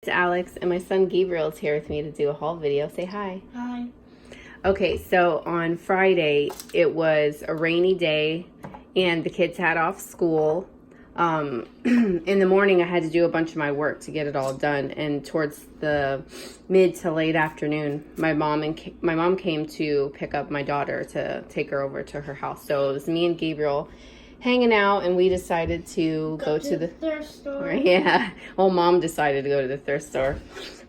Alex, and my son Gabriel is here with me to do a haul video. Say hi. Hi. Okay, so on Friday, it was a rainy day, and the kids had off school. In the morning, I had to do a bunch of my work to get it all done, and towards the mid to late afternoon, my mom came to pick up my daughter to take her over to her house. So it was me and Gabriel hanging out, and we decided to go to the thrift store. Yeah, well, Mom decided to go to the thrift store,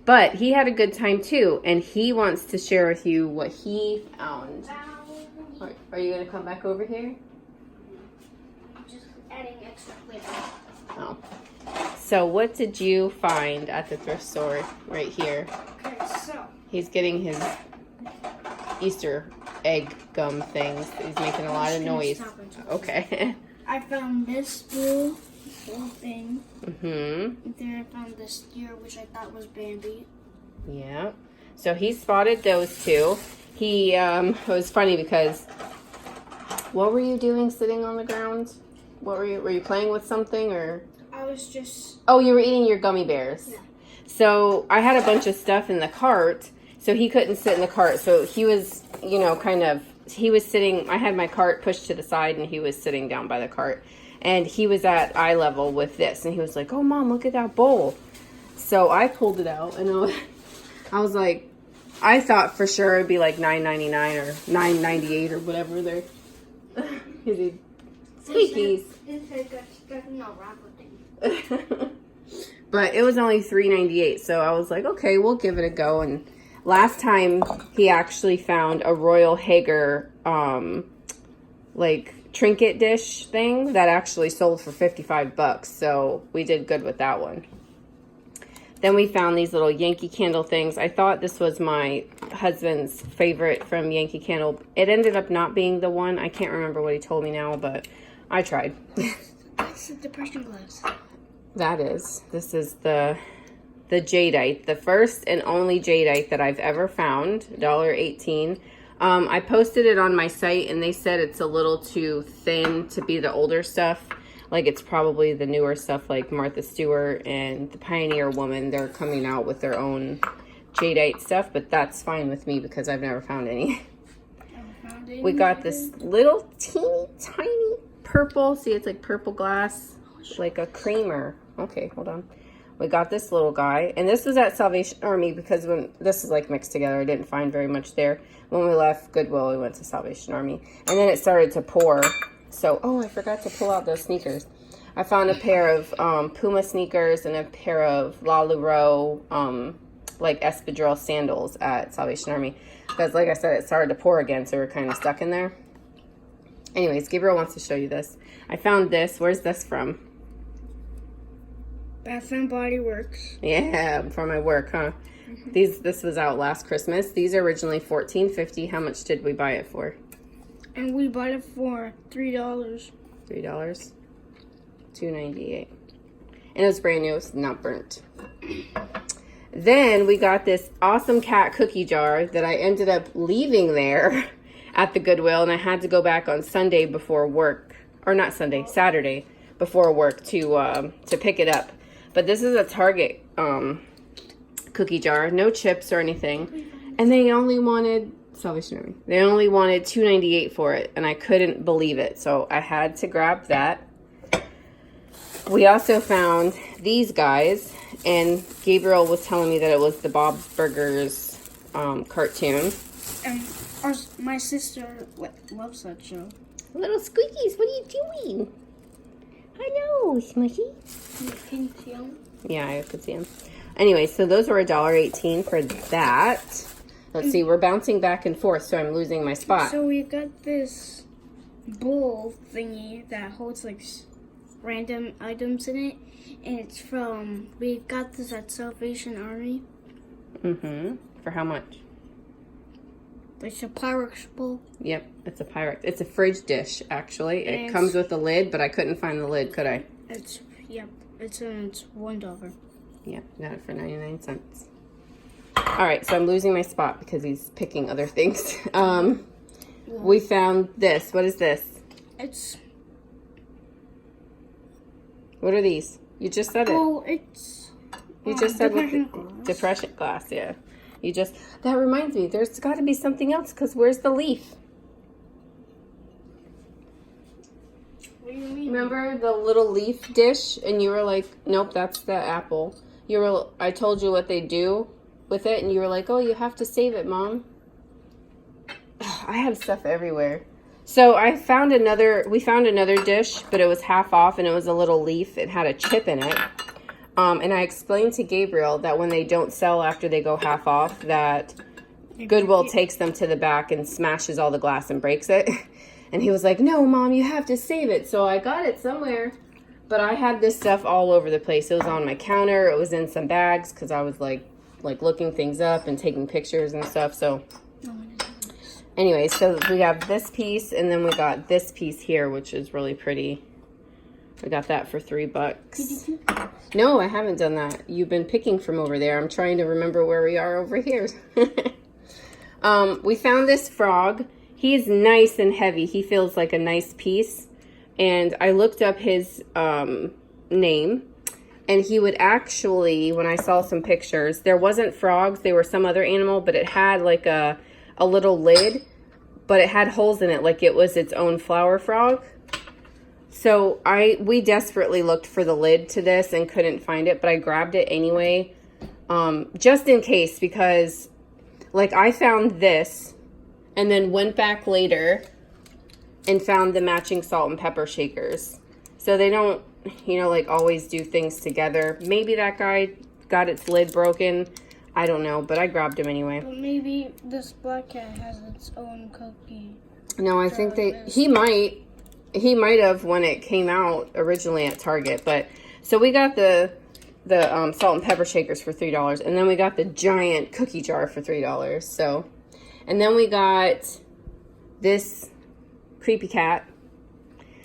but he had a good time too, and he wants to share with you what he found. Are you gonna come back over here? Just adding extra glitter. Oh, so what did you find at the thrift store right here? Okay, so He's getting his Easter egg gum things. He's making a lot of noise. Okay. I found this blue thing. Mm-hmm. And then I found this deer, which I thought was Bambi. Yeah. So he spotted those two. He it was funny because what were you doing sitting on the ground? What were you playing with something, or? I was just... Oh, you were eating your gummy bears. Yeah. So I had a bunch of stuff in the cart, so he couldn't sit in the cart. So he was, he was sitting, I had my cart pushed to the side, and he was sitting down by the cart. And he was at eye level with this, and he was like, "Oh, Mom, look at that bowl." So I pulled it out, and I was like, I thought for sure it'd be like $9.99 or $9.98 or whatever they're. Squeakies. But it was only $3.98, so I was like, okay, we'll give it a go. And last time he actually found a Royal Hager like trinket dish thing that actually sold for $55, so we did good with that one. Then we found these little Yankee Candle things. I thought this was my husband's favorite from Yankee Candle. It ended up not being the one. I can't remember what he told me now, but I tried. That's the depression gloves. This is the jadeite, the first and only jadeite that I've ever found, $1.18. I posted it on my site, and they said it's a little too thin to be the older stuff. Like, it's probably the newer stuff like Martha Stewart and the Pioneer Woman. They're coming out with their own jadeite stuff, but that's fine with me because I've never found any. We got this little teeny tiny purple. See, it's like purple glass, like a creamer. Okay, hold on. We got this little guy, and this was at Salvation Army because when this is like mixed together, I didn't find very much there. When we left Goodwill, we went to Salvation Army, and then it started to pour. So, oh, I forgot to pull out those sneakers. I found a pair of Puma sneakers and a pair of La Luro, like espadrille sandals at Salvation Army. Because, like I said, it started to pour again, so we're kind of stuck in there. Anyways, Gabriel wants to show you this. I found this. Where's this from? Bath and Body Works. Yeah, from my work, huh? Mm-hmm. This was out last Christmas. These are originally $14.50. How much did we buy it for? And we bought it for $3. $3? $2.98. And it was brand new. It was not burnt. Then we got this awesome cat cookie jar that I ended up leaving there at the Goodwill, and I had to go back on Sunday before work, or not Sunday, Saturday before work to pick it up. But this is a Target cookie jar, no chips or anything, and they only wanted Salvation Army. They only wanted $2.98 for it, and I couldn't believe it, so I had to grab that. We also found these guys, and Gabriel was telling me that it was the Bob's Burgers cartoon. And my sister loves that show. Little squeakies, what are you doing? I know, Smushy. Can you see them? Yeah, I could see them. Anyway, so those were $1.18 for that. Let's see, we're bouncing back and forth, so I'm losing my spot. So we got this bowl thingy that holds like random items in it, and we got this at Salvation Army. Mm-hmm. For how much? It's a Pyrex bowl. Yep, it's a Pyrex. It's a fridge dish, actually. It comes with a lid, but I couldn't find the lid, could I? It's $1. Yeah, got it for 99 cents. All right, so I'm losing my spot because he's picking other things. We found this. What is this? What are these? You just said it. Oh, it's You just said with depression the glass. depression glass, yeah. You just, that reminds me, there's got to be something else, because where's the leaf? What do you mean? Remember the little leaf dish? And you were like, nope, that's the apple. I told you what they do with it, and you were like, oh, you have to save it, Mom. I have stuff everywhere. So we found another dish, but it was half off, and it was a little leaf. It had a chip in it. And I explained to Gabriel that when they don't sell after they go half off, that Goodwill takes them to the back and smashes all the glass and breaks it. And he was like, no, Mom, you have to save it. So I got it somewhere. But I had this stuff all over the place. It was on my counter. It was in some bags because I was like looking things up and taking pictures and stuff. So anyway, so we have this piece, and then we got this piece here, which is really pretty. I got that for $3. No, I haven't done that. You've been picking from over there. I'm trying to remember where we are over here. We found this frog. He's nice and heavy. He feels like a nice piece. And I looked up his name. And he would actually, when I saw some pictures, there wasn't frogs. They were some other animal, but it had like a little lid. But it had holes in it like it was its own flower frog. So we desperately looked for the lid to this and couldn't find it, but I grabbed it anyway, just in case, because like I found this and then went back later and found the matching salt and pepper shakers. So they don't, like always do things together. Maybe that guy got its lid broken. I don't know, but I grabbed him anyway. But maybe this black cat has its own cookie. No, I think he might have when it came out originally at Target. But so we got the salt and pepper shakers for $3, and then we got the giant cookie jar for $3. So, and then we got this creepy cat.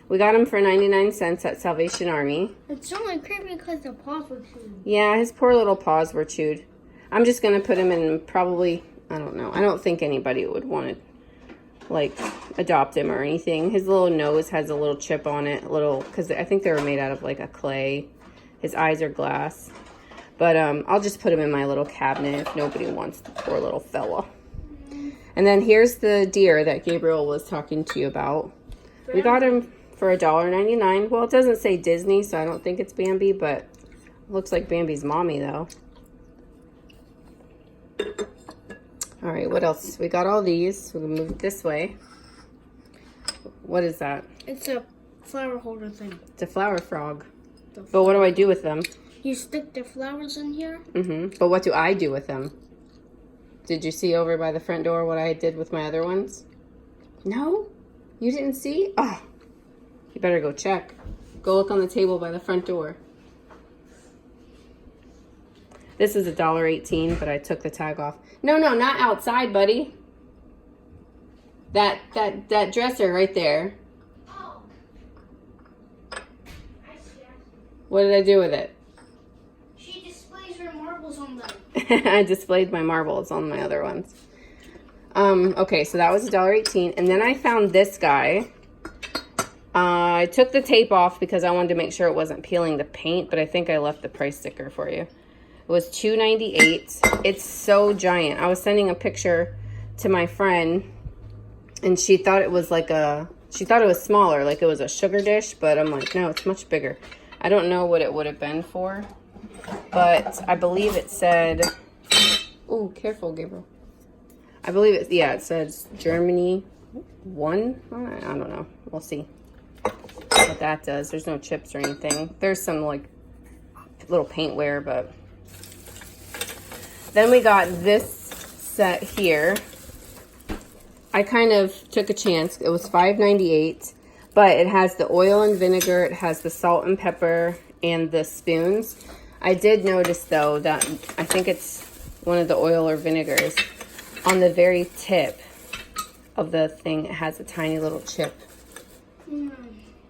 We got him for 99 cents at Salvation Army. It's only creepy because the paws were chewed. Yeah, his poor little paws were chewed. I'm just gonna put him in probably, I don't know. I don't think anybody would want to adopt him or anything. His little nose has a little chip on it, because I think they were made out of like a clay. His eyes are glass. But I'll just put him in my little cabinet if nobody wants the poor little fella. And then here's the deer that Gabriel was talking to you about. We got him for $1.99. Well, it doesn't say Disney, so I don't think it's Bambi, but it looks like Bambi's mommy though. All right, what else? We got all these. We're going to move it this way. What is that? It's a flower holder thing. It's a flower frog. But what do I do with them? You stick the flowers in here. Mm-hmm. But what do I do with them? Did you see over by the front door what I did with my other ones? No? You didn't see? Oh, you better go check. Go look on the table by the front door. This is $1.18, but I took the tag off. No, not outside, buddy. That dresser right there. Oh. I see. What did I do with it? She displays her marbles on them. I displayed my marbles on my other ones. Okay, so that was $1.18. And then I found this guy. I took the tape off because I wanted to make sure it wasn't peeling the paint, but I think I left the price sticker for you. It was $2.98. It's so giant. I was sending a picture to my friend, and she thought it was smaller, like it was a sugar dish, but I'm like, no, it's much bigger. I don't know what it would have been for, but I believe it said, oh, careful, Gabriel. I believe it says Germany 1. I don't know. We'll see what that does. There's no chips or anything. There's some like little paint wear, but then we got this set here. I kind of took a chance. It was $5.98, but it has the oil and vinegar, it has the salt and pepper, and the spoons. I did notice though that I think it's one of the oil or vinegars. On the very tip of the thing, it has a tiny little chip. You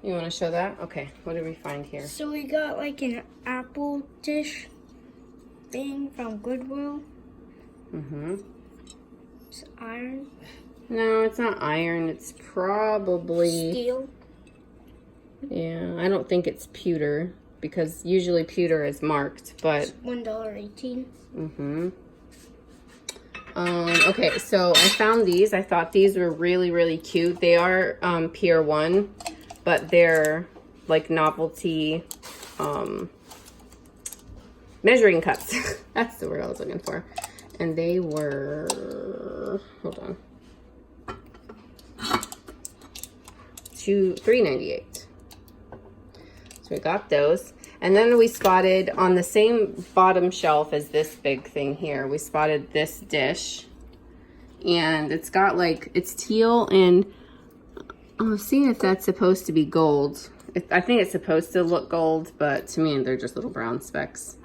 want to show that? Okay, what did we find here? So we got like an apple dish thing from Goodwill. Mm-hmm. It's iron. No, it's not iron. It's probably Steel. Yeah, I don't think it's pewter because usually pewter is marked, but $1.18. Okay, so I found these. I thought these were really, really cute. They are Pier 1, but they're like novelty measuring cups. That's the word I was looking for. And they were, hold on, $3.98. So we got those. And then we spotted on the same bottom shelf as this big thing here, we spotted this dish. And it's got like, it's teal, and I'm seeing if that's supposed to be gold. I think it's supposed to look gold, but to me, they're just little brown specks.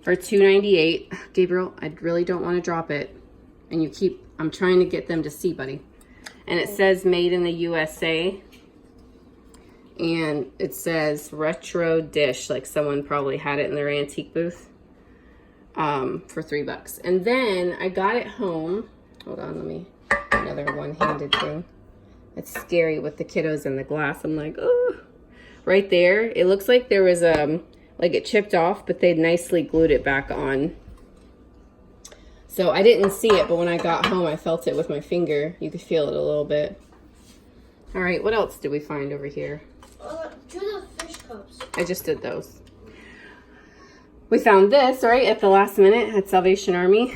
For $2.98. Gabriel, I really don't want to drop it. And you keep, I'm trying to get them to see, buddy. And it says made in the USA. And it says retro dish, like someone probably had it in their antique booth, for $3. And then I got it home. Hold on, let me, another one-handed thing. It's scary with the kiddos and the glass. I'm like, oh, right there. It looks like there was like it chipped off, but they nicely glued it back on. So I didn't see it, but when I got home, I felt it with my finger. You could feel it a little bit. All right, what else did we find over here? Do the fish cups. I just did those. We found this, right, at the last minute at Salvation Army.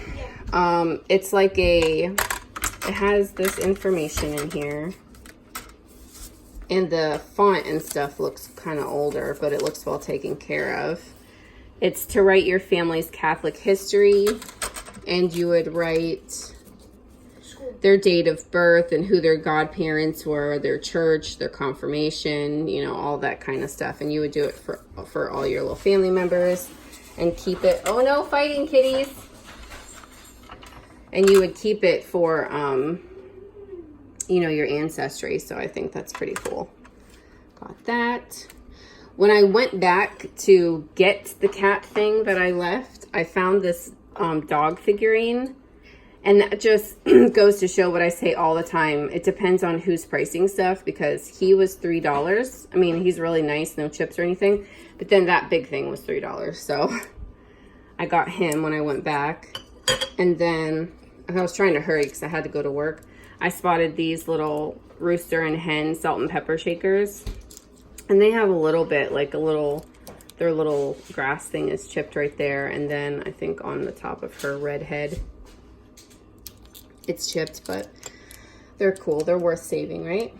Yeah. It's like it has this information in here. And the font and stuff looks kind of older, but it looks well taken care of. It's to write your family's Catholic history, and you would write their date of birth and who their godparents were, their church, their confirmation, you know, all that kind of stuff. And you would do it for all your little family members and keep it. Oh no, fighting kitties. And you would keep it for, you know, your ancestry. So I think that's pretty cool. Got that. When I went back to get the cat thing that I left, I found this dog figurine. And that just goes to show what I say all the time. It depends on who's pricing stuff, because he was $3. I mean, he's really nice, no chips or anything. But then that big thing was $3. So I got him when I went back. And then I was trying to hurry because I had to go to work. I spotted these little rooster and hen salt and pepper shakers. And they have a little bit, like their little grass thing is chipped right there. And then I think on the top of her red head, it's chipped, but they're cool. They're worth saving, right?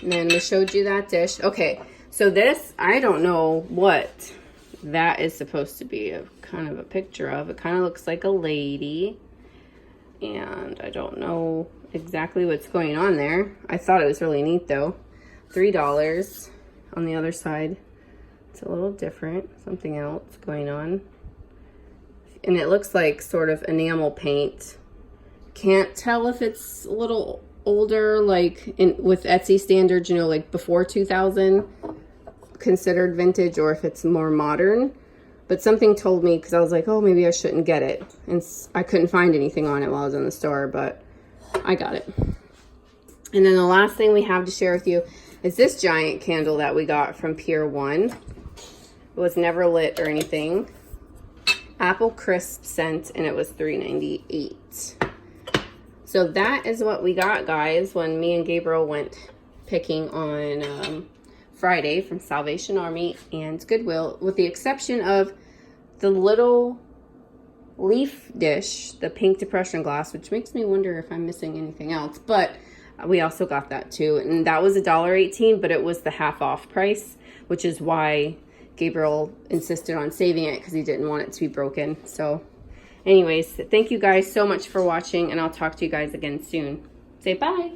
And then we showed you that dish. Okay, so this, I don't know what that is supposed to be a kind of a picture of. It kind of looks like a lady. And I don't know exactly what's going on there. I thought it was really neat though. $3 on the other side. It's a little different, something else going on. And it looks like sort of enamel paint. Can't tell if it's a little older, like with Etsy standards, you know, like before 2000 considered vintage, or if it's more modern. But something told me, because I was like, oh, maybe I shouldn't get it. And I couldn't find anything on it while I was in the store, but I got it. And then the last thing we have to share with you is this giant candle that we got from Pier 1. It was never lit or anything. Apple crisp scent, and it was $3.98. So that is what we got, guys, when me and Gabriel went picking on Friday from Salvation Army and Goodwill, with the exception of the little leaf dish, the pink depression glass, which makes me wonder if I'm missing anything else. But we also got that too, and that was $1.18, but it was the half off price, which is why Gabriel insisted on saving it, because he didn't want it to be broken. So anyways, thank you guys so much for watching, and I'll talk to you guys again soon. Say bye.